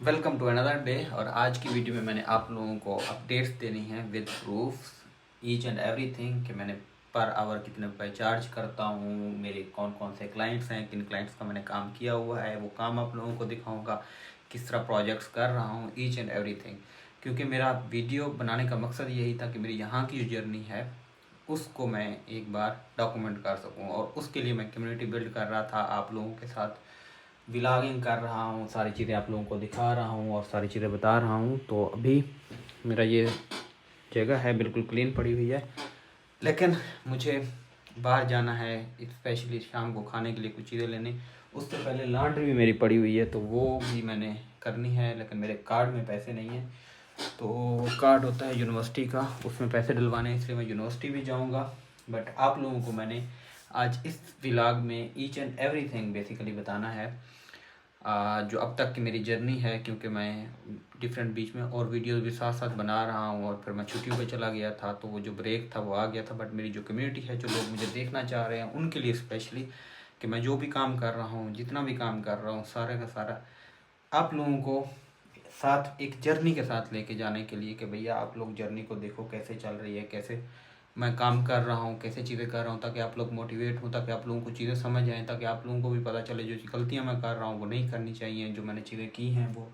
Welcome to another day. और आज की वीडियो में मैंने आप लोगों को अपडेट्स देनी है with proof each and everything कि मैंने पर आवर कितने रुपए चार्ज करता हूँ, मेरे कौन कौन से क्लाइंट्स हैं, किन क्लाइंट्स का मैंने काम किया हुआ है, वो काम आप लोगों को दिखाऊंगा, किस तरह प्रोजेक्ट्स कर रहा हूँ, ईच एंड एवरीथिंग। क्योंकि मेरा वीडियो बनाने का मकसद यही था कि मेरी यहाँ की जो जर्नी है उसको मैं एक बार डॉक्यूमेंट कर सकूँ, और उसके लिए मैं कम्युनिटी बिल्ड कर रहा था, आप लोगों के साथ व्लॉगिंग कर रहा हूँ, सारी चीज़ें आप लोगों को दिखा रहा हूँ और सारी चीज़ें बता रहा हूँ। तो अभी मेरा ये जगह है बिल्कुल क्लीन पड़ी हुई है, लेकिन मुझे बाहर जाना है स्पेशली शाम को खाने के लिए कुछ चीज़ें लेने। उससे पहले लॉन्ड्री भी मेरी पड़ी हुई है तो वो भी मैंने करनी है, लेकिन मेरे कार्ड में पैसे नहीं हैं। तो कार्ड होता है यूनिवर्सिटी का, उसमें पैसे डलवाने हैं, इसलिए मैं यूनिवर्सिटी भी जाऊँगा। बट आप लोगों को मैंने आज इस व्लॉग में ईच एंड एवरीथिंग बेसिकली बताना है, जो अब तक की मेरी जर्नी है। क्योंकि मैं डिफरेंट बीच में और वीडियोस भी साथ साथ बना रहा हूँ, और फिर मैं छुट्टियों पे चला गया था तो वो जो ब्रेक था वो आ गया था। बट मेरी जो कम्युनिटी है, जो लोग मुझे देखना चाह रहे हैं, उनके लिए स्पेशली कि मैं जो भी काम कर रहा हूँ, जितना भी काम कर रहा हूँ, सारे का सारा आप लोगों को साथ एक जर्नी के साथ लेके जाने के लिए कि भैया आप लोग जर्नी को देखो कैसे चल रही है, कैसे मैं काम कर रहा हूँ, कैसे चीज़ें कर रहा हूँ, ताकि आप लोग मोटिवेट हों, ताकि आप लोगों को चीज़ें समझ आएँ, ताकि आप लोगों को भी पता चले जो गलतियाँ मैं कर रहा हूँ वो नहीं करनी चाहिए, जो मैंने चीज़ें की हैं वो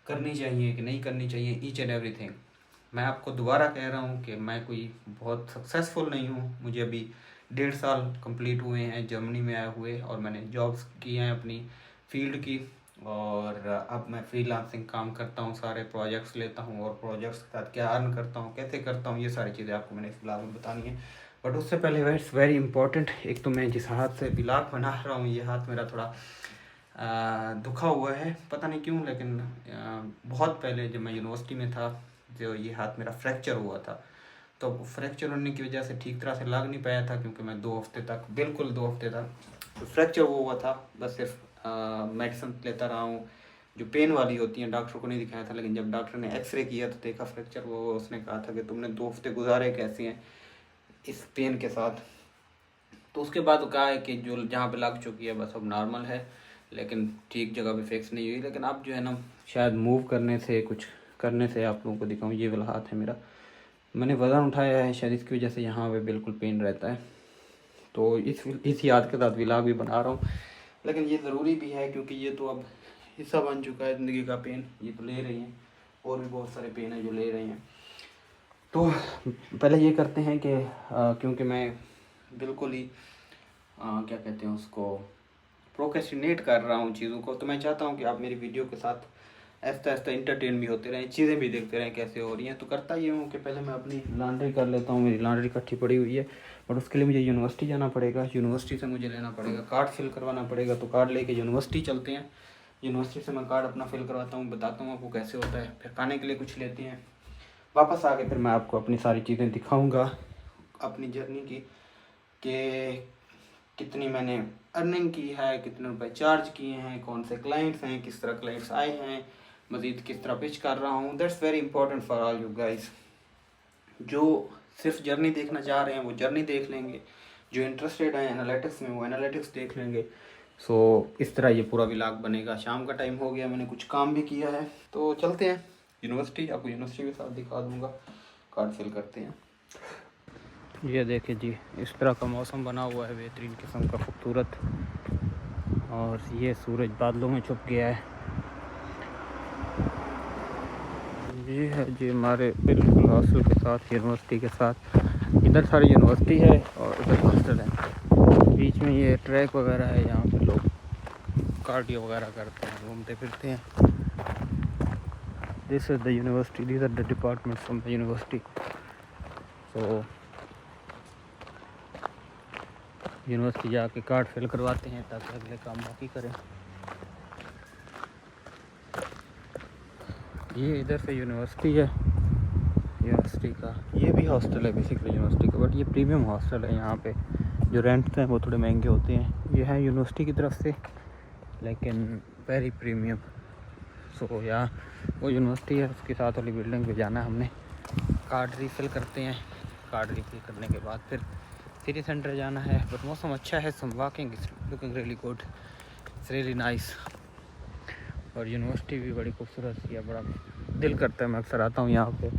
करनी चाहिए कि नहीं करनी चाहिए, ईच एंड एवरीथिंग। मैं आपको दोबारा कह रहा हूँ कि मैं कोई बहुत सक्सेसफुल नहीं हूँ, मुझे अभी 1.5 साल कंप्लीट हुए हैं जर्मनी में आए हुए, और मैंने जॉब्स की हैं अपनी फील्ड की, और अब मैं फ्रीलांसिंग काम करता हूँ, सारे प्रोजेक्ट्स लेता हूँ और प्रोजेक्ट्स के साथ क्या अर्न करता हूँ, कैसे करता हूँ, ये सारी चीज़ें आपको मैंने इस ब्लॉग में बतानी है। बट उससे पहले इट्स वेरी इंपॉर्टेंट, एक तो मैं जिस हाथ से ब्लॉग बना रहा हूँ ये हाथ मेरा थोड़ा दुखा हुआ है, पता नहीं क्यों, लेकिन बहुत पहले जब मैं यूनिवर्सिटी में था जो ये हाथ मेरा फ्रैक्चर हुआ था, तो फ्रैक्चर होने की वजह से ठीक तरह से लग नहीं पाया था, क्योंकि मैं 2 हफ्ते तक, बिल्कुल 2 हफ्ते तक फ्रैक्चर हुआ था। बस सिर्फ मेडिसिन लेता रहा हूँ जो पेन वाली होती हैं, डॉक्टर को नहीं दिखाया था। लेकिन जब डॉक्टर ने एक्सरे किया तो देखा फ्रैक्चर वो, उसने कहा था कि तुमने 2 हफ्ते गुजारे कैसे हैं इस पेन के साथ। तो उसके बाद कहा है कि जो जहाँ पे लग चुकी है बस अब नॉर्मल है, लेकिन ठीक जगह पे फिक्स नहीं हुई। लेकिन अब जो है ना, शायद मूव करने से, कुछ करने से, आप लोगों को दिखाऊँ, ये वाला हाथ है मेरा, मैंने वज़न उठाया है शायद इसकी वजह से यहाँ पे बिल्कुल पेन रहता है। तो इस याद के साथ व्लॉग भी बना रहा हूँ, लेकिन ये ज़रूरी भी है क्योंकि ये तो अब हिस्सा बन चुका है ज़िंदगी का। पेन ये तो ले रही हैं, और भी बहुत सारे पेन हैं जो ले रहे हैं। तो पहले ये करते हैं कि क्योंकि मैं बिल्कुल ही क्या कहते हैं उसको, प्रोक्रेस्टिनेट कर रहा हूँ चीज़ों को, तो मैं चाहता हूँ कि आप मेरी वीडियो के साथ ऐसा ऐसा इंटरटेन भी होते रहें, चीज़ें भी देखते रहें कैसे हो रही हैं। तो करता ये हूँ कि पहले मैं अपनी लॉन्ड्री कर लेता हूँ, मेरी लॉन्ड्री इकट्ठी पड़ी हुई है, और उसके लिए मुझे यूनिवर्सिटी जाना पड़ेगा, यूनिवर्सिटी से मुझे लेना पड़ेगा कार्ड फिल करवाना पड़ेगा। तो कार्ड लेके यूनिवर्सिटी चलते हैं, यूनिवर्सिटी से मैं कार्ड अपना फिल करवाता हूँ, बताता हूँ आपको कैसे होता है। फिर खाने के लिए कुछ लेते हैं, वापस आके फिर मैं आपको अपनी सारी चीज़ें दिखाऊँगा अपनी जर्नी की, कि कितनी मैंने अर्निंग की है, कितने रुपए चार्ज किए हैं, कौन से क्लाइंट्स हैं, किस तरह क्लाइंट्स आए हैं, मज़ीद किस तरह पिच कर रहा हूँ। That's very important for all you guys. जो सिर्फ जर्नी देखना चाह रहे हैं वो जर्नी देख लेंगे, जो इंटरेस्टेड हैं एनालिटिक्स में वो एनालिटिक्स देख लेंगे। सो इस तरह ये पूरा व्लॉग बनेगा। शाम का टाइम हो गया, मैंने कुछ काम भी किया है, तो चलते हैं यूनिवर्सिटी, आपको यूनिवर्सिटी के साथ दिखा दूँगा। कार्ड फिल करते हैं। ये देखिए जी, इस तरह का मौसम बना हुआ है, बेहतरीन किस्म का खूबसूरत, और ये सूरज बादलों में छुप गया है। ये है जी हमारे बिल्कुल हॉस्टल के साथ, यूनिवर्सिटी के साथ। इधर सारी यूनिवर्सिटी है और उधर हॉस्टल है, बीच में ये ट्रैक वगैरह है, यहाँ पे लोग कार्डियो वगैरह करते हैं, घूमते फिरते हैं। This is the university, these are the departments from the university. So university जाके कार्ड फिल करवाते हैं ताकि अगले काम बाकी करें। ये इधर से यूनिवर्सिटी है, यूनिवर्सिटी का ये भी हॉस्टल है बेसिकली यूनिवर्सिटी का, बट ये प्रीमियम हॉस्टल है। यहाँ पे जो रेंट्स हैं वो थोड़े महंगे होते हैं, ये है यूनिवर्सिटी की तरफ से, लेकिन वेरी प्रीमियम। सो यहाँ वो यूनिवर्सिटी है, उसके साथ वाली बिल्डिंग पे जाना है हमने। कार्ड रीफिल करते हैं, कार्ड रीफिल करने के बाद फिर सिटी सेंटर जाना है। बट मौसम अच्छा है, some walking is looking really good, it's really nice. और यूनिवर्सिटी भी बड़ी खूबसूरत सी है। बड़ा दिल करता है, मैं अक्सर आता हूँ यहाँ पे,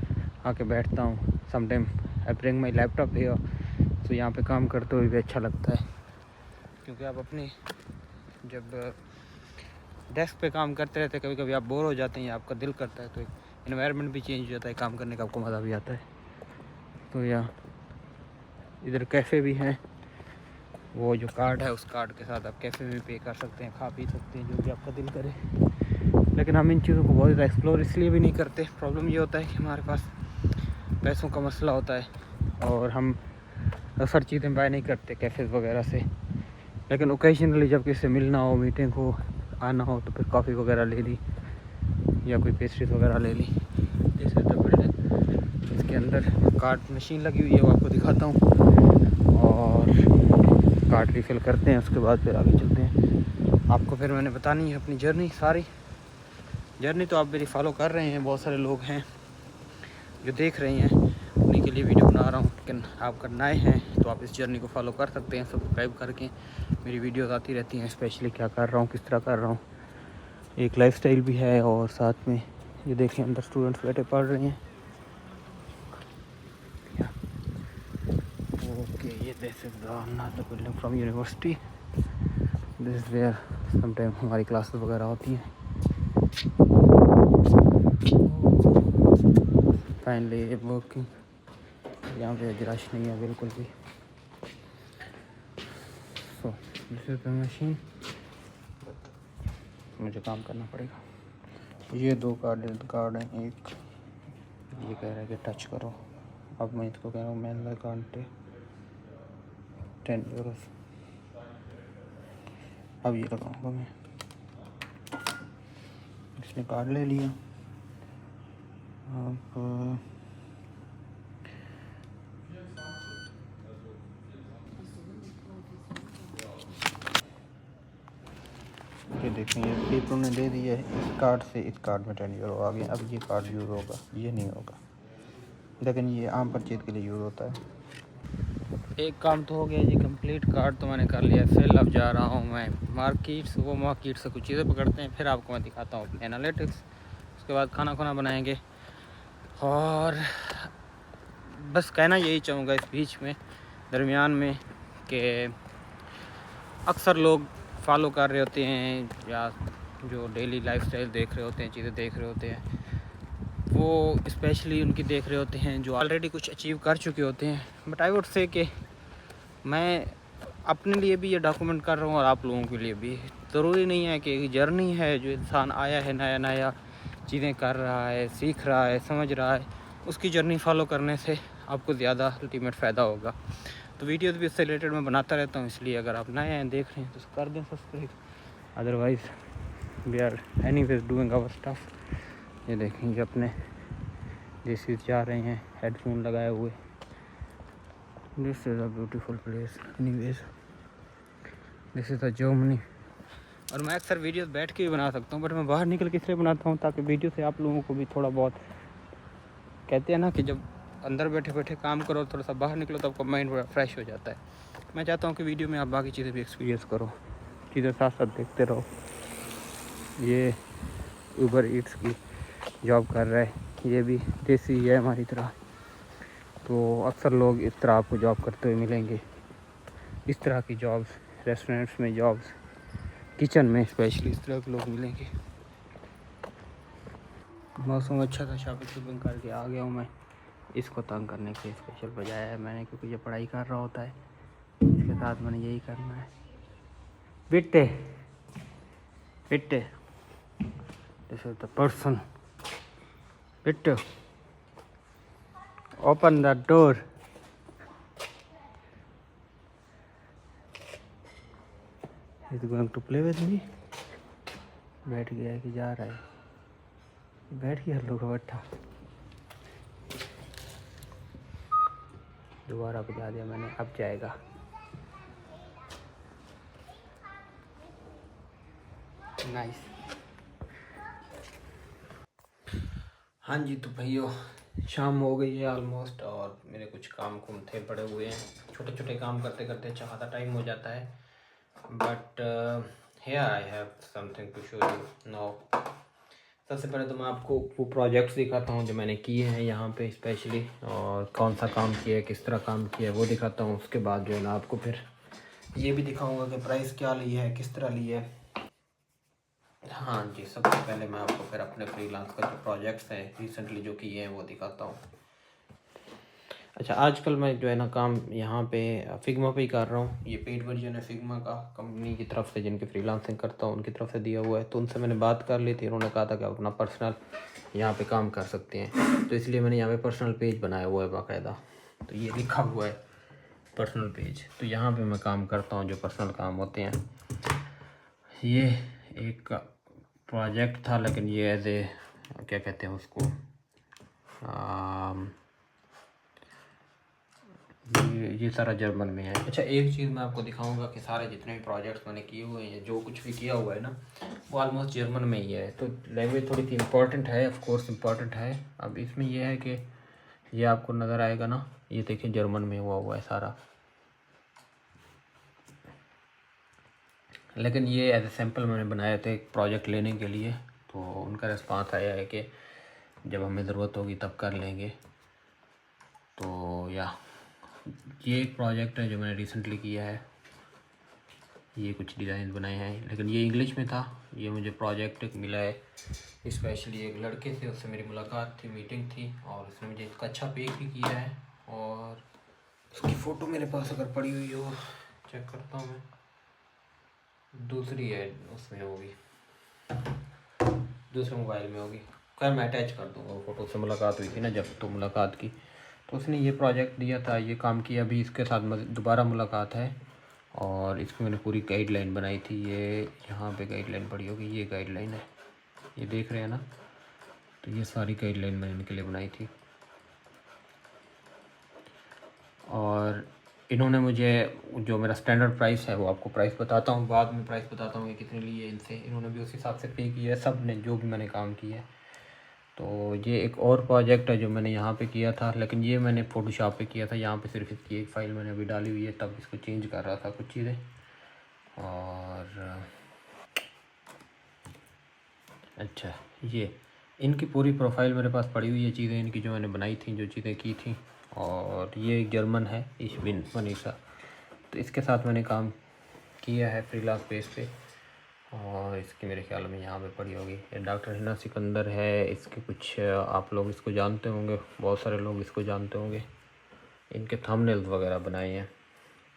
आके बैठता हूँ। Sometime I bring my laptop here, तो यहाँ पे काम करते हुए भी अच्छा लगता है, क्योंकि आप अपनी जब डेस्क पे काम करते रहते हैं, कभी कभी आप बोर हो जाते हैं या आपका दिल करता है, तो एक एनवायरनमेंट भी चेंज हो जाता है, काम करने का आपको मज़ा भी आता है। तो यहाँ इधर कैफ़े भी हैं, वो जो कार्ड है उस कार्ड के साथ आप कैफ़े में पे कर सकते हैं, खा पी सकते हैं जो भी आपका दिल करे। लेकिन हम इन चीज़ों को बहुत ज़्यादा एक्सप्लोर इसलिए भी नहीं करते, प्रॉब्लम ये होता है कि हमारे पास पैसों का मसला होता है और हम अक्सर चीज़ें बाय नहीं करते कैफ़े वगैरह से। लेकिन ओकेजनली जब किसी से मिलना हो, मीटिंग हो, आना हो, तो फिर कॉफ़ी वगैरह ले ली या कोई पेस्ट्रीज वगैरह ले ली। जैसे तो बिल्डिंग, इसके अंदर कार्ड मशीन लगी हुई है, वो आपको दिखाता हूँ, और कार्ड रिफ़िल करते हैं, उसके बाद फिर आगे चलते हैं। आपको फिर मैंने बतानी है अपनी जर्नी, सारी जर्नी तो आप मेरी फॉलो कर रहे हैं, बहुत सारे लोग हैं जो देख रहे हैं, उन्हीं के लिए वीडियो बना रहा हूँ। लेकिन आप अगर नए हैं तो आप इस जर्नी को फॉलो कर सकते हैं, सब्सक्राइब करके। मेरी वीडियोस आती रहती हैं, स्पेशली क्या कर रहा हूँ, किस तरह कर रहा हूँ। एक लाइफस्टाइल भी है, और साथ में ये देखें अंदर स्टूडेंट्स बैठे पढ़ रहे हैं। ओके, ये this is the building from university. This is where sometime हमारी क्लासेस वगैरह होती हैं। फाइनली वर्किंग, यहाँ पे रश नहीं है बिल्कुल भी। So this is the machine, मुझे काम करना पड़ेगा। ये दो कार्ड हैं, एक ये कह रहा है कि टच करो, अब मैं इसको कह रहा हूँ मैन लगा 10 यूरोस। अब ये लगाऊंगा मैं, इसने कार्ड ले लिया। अब ये देखें, ये पेपर ने दे दिया है, इस कार्ड से इस कार्ड में 10 यूरो आ गया। अब ये कार्ड यूज़ होगा, ये नहीं होगा, लेकिन ये आम परचेज के लिए यूज़ होता है। एक काम तो हो गया जी कंप्लीट, कार्ड तो मैंने कर लिया फिल। अब जा रहा हूँ मैं मार्केट से कुछ चीज़ें पकड़ते हैं, फिर आपको मैं दिखाता हूँ अपने एनालिटिक्स। उसके बाद खाना बनाएंगे। और बस कहना यही चाहूँगा इस बीच में, दरमियान में, कि अक्सर लोग फॉलो कर रहे होते हैं या जो डेली लाइफस्टाइल देख रहे होते हैं, चीज़ें देख रहे होते हैं, वो स्पेशली उनकी देख रहे होते हैं जो ऑलरेडी कुछ अचीव कर चुके होते हैं। बट आई वुड से कि मैं अपने लिए भी ये डॉक्यूमेंट कर रहा हूँ और आप लोगों के लिए भी। ज़रूरी नहीं है कि एक जर्नी है, जो इंसान आया है नया चीज़ें कर रहा है, सीख रहा है, समझ रहा है, उसकी जर्नी फॉलो करने से आपको ज़्यादा अल्टीमेट फ़ायदा होगा। तो वीडियोज़ भी इससे रिलेटेड मैं बनाता रहता हूँ, इसलिए अगर आप नए हैं, देख रहे हैं, तो कर दें subscribe. Otherwise we are anyways doing our stuff. ये देखेंगे अपने जैसे जा रहे हैं हेडफोन लगाए हुए। This is a beautiful place anyways, this is a Germany. और मैं अक्सर वीडियोस बैठ के भी बना सकता हूँ, बट मैं बाहर निकल के इसलिए बनाता हूँ ताकि वीडियो से आप लोगों को भी थोड़ा बहुत, कहते हैं ना कि जब अंदर बैठे बैठे काम करो, थोड़ा सा बाहर निकलो तो आपका माइंड बड़ा फ्रेश हो जाता है। मैं चाहता हूँ कि वीडियो में आप बाकी चीज़ें भी एक्सपीरियंस करो, चीज़ें साथ साथ देखते रहो। ये ऊबर ईट्स की जॉब कर रहा है, ये भी देसी है हमारी तरह। तो अक्सर लोग इस तरह आपको जॉब करते हुए मिलेंगे, इस तरह की जॉब्स, रेस्टोरेंट्स में जॉब्स, किचन में स्पेशली इस तरह के लोग मिलेंगे। मौसम अच्छा था, शॉपिंग करके आ गया हूँ मैं। इसको तंग करने के स्पेशल बजाया है मैंने, क्योंकि ये पढ़ाई कर रहा होता है, इसके साथ मैंने यही करना है। बिट्टे बिट्टे, this is the person. Bittu, open the door. Is going to play with me. बैठ गया है कि जा रहा है? बैठ गया लोग बैठा। दोबारा बजा दिया मैंने, अब जाएगा। नाइस। हाँ जी, तो भैया शाम हो गई है ऑलमोस्ट, और मेरे कुछ काम कुम थे पड़े हुए हैं। छोटे छोटे काम करते करते अच्छा खासा टाइम हो जाता है, but Here I have something to show you now. सबसे पहले तो मैं आपको वो प्रोजेक्ट्स दिखाता हूँ जो मैंने किए हैं यहाँ पे स्पेशली, और कौन सा काम किया है, किस तरह काम किया है वो दिखाता हूँ। उसके बाद जो है ना आपको फिर ये भी दिखाऊंगा कि प्राइस क्या ली है, किस तरह ली है। हाँ जी, सबसे पहले मैं आपको फिर अपने फ्रीलांस का जो प्रोजेक्ट्स हैं रिसेंटली जो किए हैं वो दिखाता हूँ। अच्छा, आजकल मैं जो है ना काम यहाँ पे फिग्मा पे ही कर रहा हूँ। ये पेड वर्जन है फिग्मा का, कंपनी की तरफ से, जिनके फ्रीलांसिंग करता हूँ उनकी तरफ से दिया हुआ है। तो उनसे मैंने बात कर ली थी, उन्होंने कहा था कि आप अपना पर्सनल यहाँ पे काम कर सकते हैं। तो इसलिए मैंने यहाँ पे पर्सनल पेज बनाया हुआ है बाकायदा। तो ये लिखा हुआ है पर्सनल पेज। तो यहाँ पे मैं काम करता हूँ जो पर्सनल काम होते हैं। ये एक प्रोजेक्ट था, लेकिन ये एज ए क्या कहते हैं उसको, ये सारा जर्मन में है। अच्छा, एक चीज़ मैं आपको दिखाऊंगा कि सारे जितने भी प्रोजेक्ट्स मैंने किए हुए हैं, जो कुछ भी किया हुआ है ना, वो ऑलमोस्ट जर्मन में ही है। तो लैंग्वेज थोड़ी सी इम्पोर्टेंट है, ऑफ कोर्स इम्पोर्टेंट है। अब इसमें यह है कि ये आपको नज़र आएगा ना, ये देखिए जर्मन में हुआ है सारा। लेकिन ये एज ए सैम्पल मैंने बनाए थे एक प्रोजेक्ट लेने के लिए, तो उनका रिस्पांस आया है कि जब हमें ज़रूरत होगी तब कर लेंगे। तो ये एक प्रोजेक्ट है जो मैंने रिसेंटली किया है। ये कुछ डिज़ाइन बनाए हैं, लेकिन ये इंग्लिश में था। ये मुझे प्रोजेक्ट मिला है स्पेशली एक लड़के से, उससे मेरी मुलाकात थी, मीटिंग थी, और उसने मुझे इसका अच्छा पे भी किया है। और उसकी फ़ोटो मेरे पास अगर पड़ी हुई हो, चेक करता हूँ मैं, दूसरी है उसमें होगी, दूसरे मोबाइल में होगी। खैर मैं अटैच कर दूँगा वो फ़ोटो। से मुलाकात हुई थी ना जब, तो मुलाकात की, तो उसने ये प्रोजेक्ट दिया था, ये काम किया। अभी इसके साथ दोबारा मुलाकात है, और इसकी मैंने पूरी गाइडलाइन बनाई थी। ये यहाँ पे गाइडलाइन पड़ी होगी, ये गाइडलाइन है, ये देख रहे हैं ना। तो ये सारी गाइडलाइन मैंने इनके लिए बनाई थी, और इन्होंने मुझे जो मेरा स्टैंडर्ड प्राइस है वो आपको प्राइस बताता हूँ, बाद में प्राइस बताता हूँ कि कितने लिए इनसे। इन्होंने भी उस हिसाब से पे किया है, सब ने जो भी मैंने काम किया है। तो ये एक और प्रोजेक्ट है जो मैंने यहाँ पे किया था, लेकिन ये मैंने फ़ोटोशॉप पे किया था। यहाँ पे सिर्फ इसकी एक फ़ाइल मैंने अभी डाली हुई है, तब इसको चेंज कर रहा था कुछ चीज़ें। और अच्छा, ये इनकी पूरी प्रोफाइल मेरे पास पड़ी हुई है, चीज़ें इनकी जो मैंने बनाई थी, जो चीज़ें की थी। और ये एक जर्मन है, इशबिन मनीषा। तो इसके साथ मैंने काम किया है फ्रीलांस बेस पे, और इसकी मेरे ख्याल में यहाँ पे पड़ी होगी। ये डॉक्टर हिना सिकंदर है। इसके कुछ आप लोग इसको जानते होंगे, बहुत सारे लोग इसको जानते होंगे। इनके थंबनेल्स वगैरह बनाए हैं।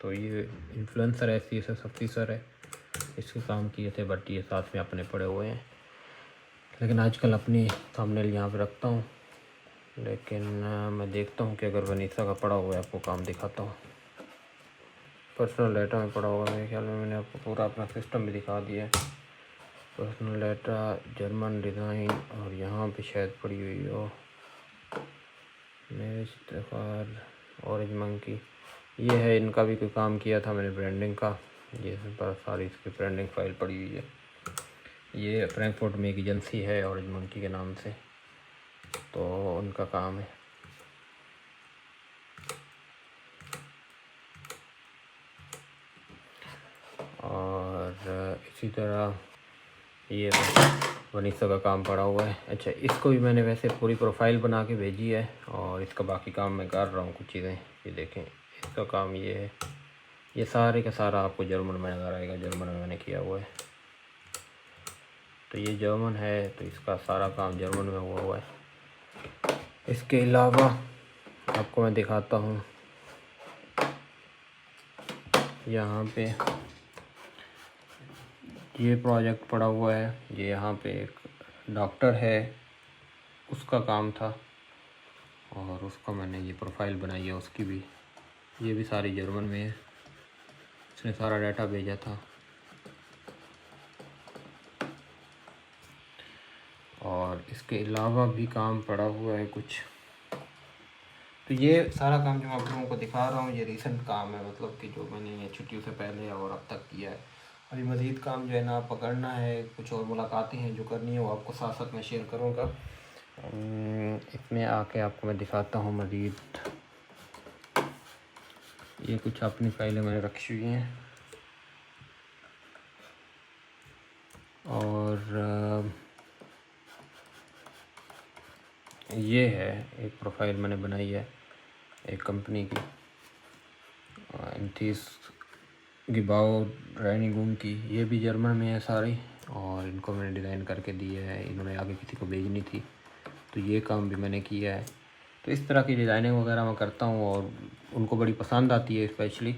तो ये इन्फ्लुएंसर है, CSS ऑफिसर है, इसके काम किए थे, बट ये साथ में अपने पड़े हुए हैं। लेकिन आजकल अपनी थंबनेल यहाँ पे रखता हूँ। लेकिन मैं देखता हूँ कि अगर वनीसा का पड़ा हुआ है, आपको काम दिखाता हूँ। पर्सनल डाटा में पड़ा होगा मेरे ख्याल में, मैंने आपको पूरा अपना सिस्टम भी दिखा दिया है। पर्सनल डाटा, जर्मन डिज़ाइन, और यहाँ पे शायद पड़ी हुई हो मेरे इफ्तार, ऑरेंज मंकी। ये है, इनका भी कोई काम किया था मैंने ब्रांडिंग का। ये पर सारी इसकी ब्रांडिंग फाइल पड़ी हुई है। ये फ्रैंकफर्ट में एक एजेंसी है ऑरेंज मंकी के नाम से, तो उनका काम है। और इसी तरह ये वनीसा का काम पड़ा हुआ है। अच्छा, इसको भी मैंने वैसे पूरी प्रोफाइल बना के भेजी है, और इसका बाकी काम मैं कर रहा हूँ कुछ चीज़ें। ये देखें, इसका काम ये है। ये सारे का सारा आपको जर्मन में नज़र आएगा, जर्मन में मैंने किया हुआ है। तो ये जर्मन है, तो इसका सारा काम जर्मन में हुआ है। इसके अलावा आपको मैं दिखाता हूँ, यहाँ पे ये प्रोजेक्ट पड़ा हुआ है। ये यहाँ पे एक डॉक्टर है, उसका काम था, और उसका मैंने ये प्रोफाइल बनाई है उसकी भी। ये भी सारी जर्मन में है, उसने सारा डाटा भेजा था। और इसके अलावा भी काम पड़ा हुआ है कुछ। तो ये सारा काम जो मैं आप लोगों को दिखा रहा हूँ, ये रिसेंट काम है, मतलब कि जो मैंने छुट्टियों से पहले और अब तक किया है। अभी मज़ीद काम जो है ना पकड़ना है, कुछ और मुलाकातें हैं जो करनी है, वो आपको साथ साथ मैं शेयर करूँगा। इसमें आके आपको मैं दिखाता हूँ मज़ीद। ये कुछ अपनी फाइलें मैंने रखी हुई हैं। और ये है एक प्रोफाइल मैंने बनाई है एक कंपनी की, एंथीस गिबाओ रेनिगुम की। ये भी जर्मन में है सारी, और इनको मैंने डिज़ाइन करके दिए है, इन्होंने आगे किसी को भेजनी थी तो ये काम भी मैंने किया है। तो इस तरह की डिज़ाइनिंग वगैरह मैं करता हूँ और उनको बड़ी पसंद आती है, स्पेशली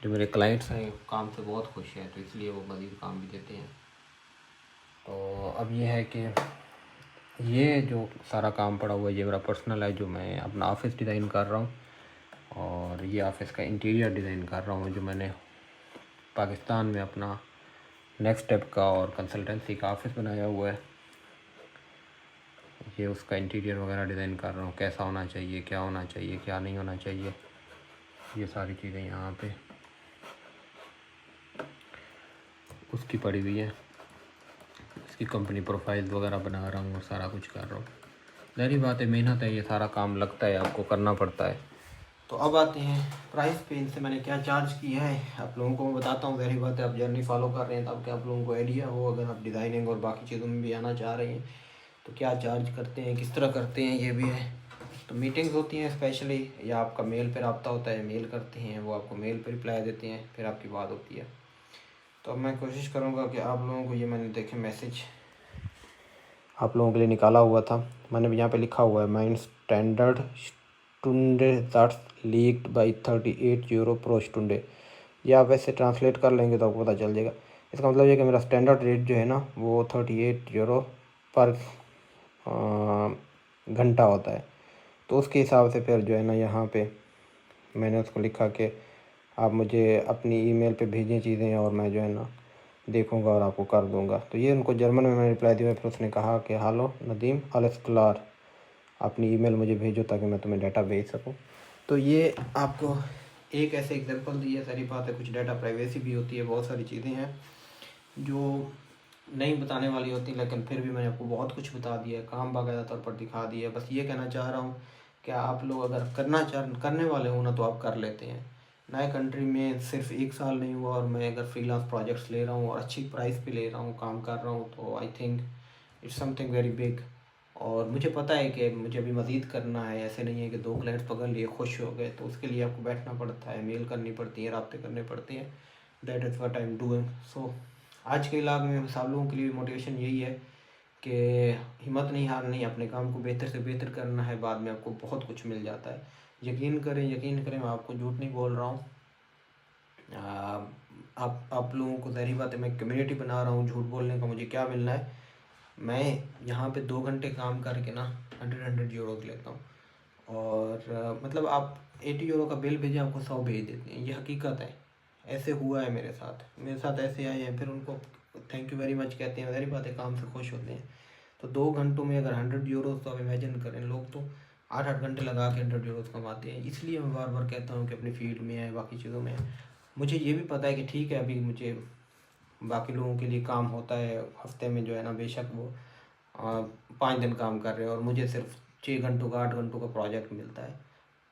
जो मेरे क्लाइंट्स हैं काम से बहुत खुश हैं, तो इसलिए वो मज़ीद काम भी देते हैं। तो अब ये है कि ये जो सारा काम पड़ा हुआ है ये मेरा पर्सनल है, जो मैं अपना ऑफ़िस डिज़ाइन कर रहा हूँ, और ये ऑफ़िस का इंटीरियर डिज़ाइन कर रहा हूँ जो मैंने पाकिस्तान में अपना नेक्स्ट स्टेप का और कंसल्टेंसी का ऑफ़िस बनाया हुआ है। ये उसका इंटीरियर वगैरह डिज़ाइन कर रहा हूँ, कैसा होना चाहिए, क्या होना चाहिए, क्या नहीं होना चाहिए, ये सारी चीज़ें यहाँ पे उसकी पड़ी हुई है। इसकी कंपनी प्रोफाइल वगैरह बना रहा हूँ और सारा कुछ कर रहा हूँ। ज़ाहिर बात है, मेहनत है, ये सारा काम लगता है, आपको करना पड़ता है। तो अब आते हैं प्राइस पे, इनसे मैंने क्या चार्ज किया है आप लोगों को मैं बताता हूँ। ज़ाहिर बात है, आप जर्नी फॉलो कर रहे हैं ताकि आप लोगों को आइडिया हो, अगर आप डिज़ाइनिंग और बाकी चीज़ों में भी आना चाह रहे हैं तो क्या चार्ज करते हैं, किस तरह करते हैं, ये भी है। तो मीटिंग्स होती हैं स्पेशली, या आपका मेल पर रब्ता होता है, मेल करते हैं, वो आपको मेल पर रिप्लाई देते हैं, फिर आपकी बात होती है। तो अब मैं कोशिश करूँगा कि आप लोगों को, ये मैंने देखे मैसेज आप लोगों के लिए निकाला हुआ था, मैंने भी यहाँ पे लिखा हुआ है माइन स्टैंडर्ड स्टुंडे दैट्स लीक्ड बाई 38 यूरो प्रो स्टुंडे। ये आप वैसे ट्रांसलेट कर लेंगे तो आपको पता चल जाएगा। इसका मतलब ये कि मेरा स्टैंडर्ड रेट जो है ना वो 38 यूरो पर घंटा होता है। तो उसके हिसाब से फिर जो है ना यहाँ पे मैंने उसको लिखा कि आप मुझे अपनी ईमेल पे भेजें चीज़ें और मैं जो है ना देखूंगा और आपको कर दूंगा। तो ये उनको जर्मन में मैंने रिप्लाई दिया, फिर उसने कहा कि हालो नदीम अलेस क्लार, अपनी ईमेल मुझे भेजो ताकि मैं तुम्हें डाटा भेज सकूं। तो ये आपको एक ऐसे एग्जांपल दी है। सारी बात है, कुछ डाटा प्राइवेसी भी होती है, बहुत सारी चीज़ें हैं जो नहीं बताने वाली होती, लेकिन फिर भी मैंने आपको बहुत कुछ बता दिया, काम बाकायदा तौर पर दिखा दिया। बस ये कहना चाह रहा हूँ कि आप लोग अगर करने वाले हो ना तो आप कर लेते हैं। नए कंट्री में सिर्फ 1 साल नहीं हुआ और मैं अगर फ्रीलांस प्रोजेक्ट्स ले रहा हूँ और अच्छी प्राइस पे ले रहा हूँ, काम कर रहा हूँ, तो I think it's something very big. और मुझे पता है कि मुझे अभी मज़ीद करना है, ऐसे नहीं है कि 2 क्लाइंट्स पकड़ लिए खुश हो गए, तो उसके लिए आपको बैठना पड़ता है, मेल करनी पड़ती है, रब्ते करने पड़ते हैं। That is what I am doing. So आज के इलाके में सब लोगों के लिए मोटिवेशन यही है कि हिम्मत नहीं हारनी, अपने काम को बेहतर से बेहतर करना है, बाद में आपको बहुत कुछ मिल जाता है। यकीन करें, मैं आपको झूठ नहीं बोल रहा हूँ। आप लोगों को, ज़ाहिर बात है, मैं कम्युनिटी बना रहा हूँ, झूठ बोलने का मुझे क्या मिलना है। मैं यहाँ पे 2 घंटे काम करके ना 100 यूरोज़ लेता हूँ, और मतलब आप 80 यूरो का बिल भेजें, आपको 100 भेज देते हैं, ये हकीकत है। ऐसे हुआ है मेरे साथ ऐसे आए हैं, फिर उनको थैंक यू वेरी मच कहते हैं, ज़ाहिर बात है काम से खुश होते हैं। तो 2 घंटों में अगर 100 यूरोज़, तो आप इमेजिन करें, लोग तो 8-8 घंटे लगा के 100 यूरोज़ कमाते हैं। इसलिए मैं बार बार कहता हूँ कि अपनी फील्ड में है, बाकी चीज़ों में है। मुझे ये भी पता है कि ठीक है, अभी मुझे बाकी लोगों के लिए काम होता है हफ्ते में जो है ना, बेशक वो 5 दिन काम कर रहे हैं और मुझे सिर्फ 6 घंटों का 8 घंटों का प्रोजेक्ट मिलता है।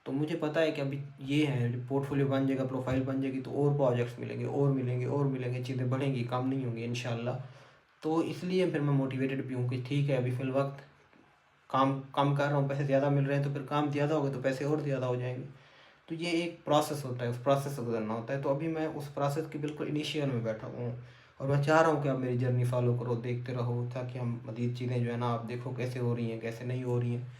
तो मुझे पता है कि अभी ये है, पोर्टफोलियो बन जाएगा, प्रोफाइल बन जाएगी, तो और प्रोजेक्ट्स मिलेंगे और मिलेंगे और मिलेंगे, चीज़ें बढ़ेंगी, कम नहीं होंगी इंशाल्लाह। तो इसलिए फिर मैं मोटिवेटेड भी हूँ कि ठीक है, अभी फ़िल वक्त काम कम कर रहा हूँ, पैसे ज़्यादा मिल रहे हैं, तो फिर काम ज़्यादा होगा तो पैसे और ज़्यादा हो जाएंगे। तो ये एक प्रोसेस होता है, उस प्रोसेस से गुजरना होता है। तो अभी मैं उस प्रोसेस के बिल्कुल इनिशियल में बैठा हुआ हूँ, और मैं चाह रहा हूँ कि आप मेरी जर्नी फॉलो करो, देखते रहो, ताकि हम मज़ीद चीज़ें जो है ना, आप देखो कैसे हो रही हैं, कैसे नहीं हो रही हैं।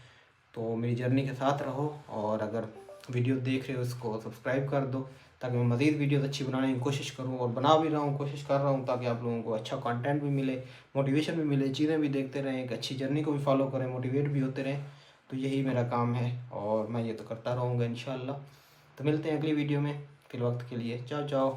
तो मेरी जर्नी के साथ रहो, और अगर वीडियो देख रहे हो उसको सब्सक्राइब कर दो, ताकि मैं मज़ीद वीडियोस अच्छी बनाने की कोशिश करूँ, और बना भी रहा हूँ, कोशिश कर रहा हूँ, ताकि आप लोगों को अच्छा कंटेंट भी मिले, मोटिवेशन भी मिले, चीज़ें भी देखते रहें, एक अच्छी जर्नी को भी फॉलो करें, मोटिवेट भी होते रहें। तो यही मेरा काम है, और मैं ये तो करता रहूँगा इंशाल्लाह। तो मिलते हैं अगली वीडियो में, फिर वक्त के लिए चाओ चाओ।